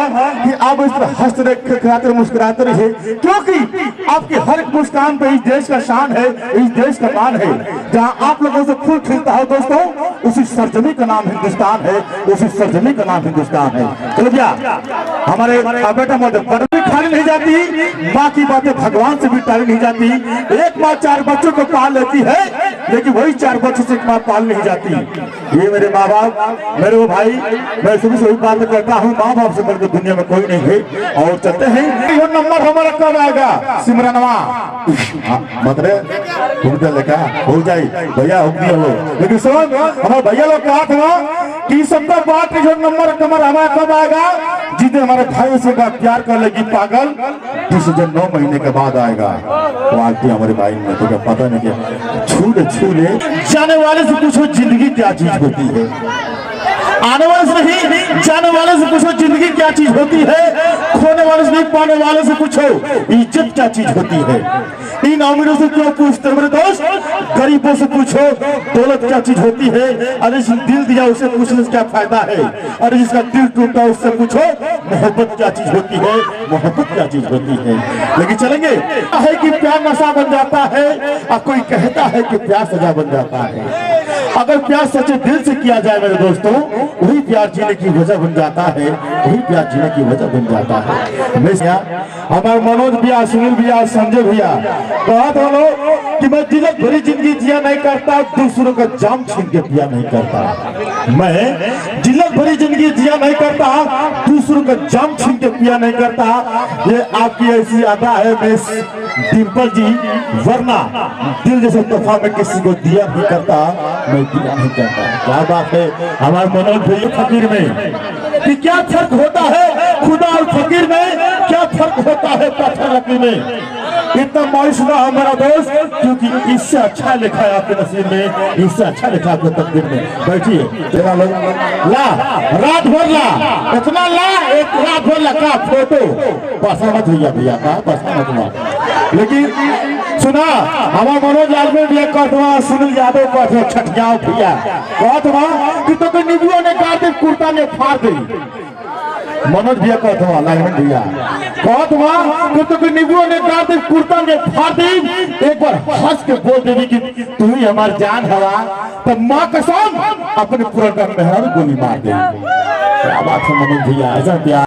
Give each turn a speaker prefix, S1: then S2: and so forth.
S1: कि आप इस तरह हंसते खिलाते मुस्कुराते रहे, क्योंकि आपकी हर एक मुस्कान पे इस देश का शान है, इस देश का मान है। जहाँ आप लोगों से फूल खिलता है दोस्तों, उसी सरजमी का नाम हिंदुस्तान है, उसी सरजमी का नाम हिंदुस्तान है। चलो भैया, हमारे बेटा मदद भी खाली नहीं जाती, माँ की बातें भगवान से भी टाली नहीं जाती। एक माँ 4 बच्चों को पाल लेती है, लेकिन वही 4 बच्चों से एक माँ पाल नहीं जाती। ये मेरे माँ बाप, मेरे वो भाई, मैं शुरू से वही बात करता हूँ, माँ बाप से बढ़कर दुनिया में कोई नहीं है। और चलते हैं, ये नंबर हमारा कब आएगा सिमरनवा मतलब लेका हो जाए भैया, हो गया वो। लेकिन सुन, हमारे भैया लोग कहा था कि सबका बात जो नंबर कमर हमारा कब आएगा, जितने हमारे भाई से प्यार कर लेगी पागल, डिसीजन 9 महीने के बाद आएगा। वो आती हमारे भाई में तो क्या पता नहीं क्या छू ले जाने वाले से पूछो जिंदगी क्या चीज होती है, आने वाले से नहीं जाने वाले से पूछो जिंदगी क्या चीज होती है, खोने वाले से नहीं पाने वाले से पूछो इज्जत क्या चीज होती है। इन अमीरों से क्यों पूछते मेरे दोस्त, गरीबों से पूछो दौलत क्या चीज होती है। अरे जिसने दिल दिया उसे पूछने से क्या फायदा है, अरे जिसका दिल टूटा उससे पूछो मोहब्बत क्या चीज होती है, मोहब्बत क्या चीज होती है। लेकिन चलेंगे है कि प्यार नशा बन जाता है, और कोई कहता है कि प्यार सजा बन जाता है। अगर प्यार सच्चे दिल से किया जाए मेरे दोस्तों, वही प्यार जीने की वजह बन जाता है, वही प्यार जीने की वजह बन जाता है। हमारे मनोज भैया, सुनील भैया, संजय भैया कहा बोलो कि मैं तिलक भरी जिंदगी जिया नहीं करता, दूसरों का जाम छीन के पिया नहीं करता। मैं तिलक भरी जिंदगी जिया नहीं करता, दूसरों का जाम छीन के पिया नहीं करता। ये आपकी ऐसी अदा है मिस डिम्पल जी, वरना दिल जैसे तोहफा में किसी को दिया नहीं करता, मैं दिया नहीं करता। क्या बात है हमारे मनोज भैया। फकीर में कि क्या फर्क होता है खुदा और फकीर में, क्या फर्क होता है पत्थर लकड़ी में। इतना मायूस ना हमारा दोस्त, क्योंकि इससे अच्छा लिखा है आपके नसीब में, इससे अच्छा लिखा आपके तकदीर में। बैठिए तेरा लोग ला रात भर ला, इतना ला एक रात भर ला का फोटो बसा मत भैया का बसा मत। लेकिन सुना हमारा मनोज लाल में भी कटवा, सुनील यादव कटवा छठियाओ भैया कटवा कि तो कोई निबुआ ने काट दे, कुर्ता ने फाड़ दी। मनोज भैया कटवा लाइन भैया कटवा कि तो कोई निबुआ ने काट दे, कुर्ता ने फाड़ दी। एक बार हंस के बोल देवी कि तू ही हमारी जान हवा, तो माँ कसम अपने पूरा मेहरा गोली मार देगी। क्या बात है मनोज भैया, ऐसा प्यार।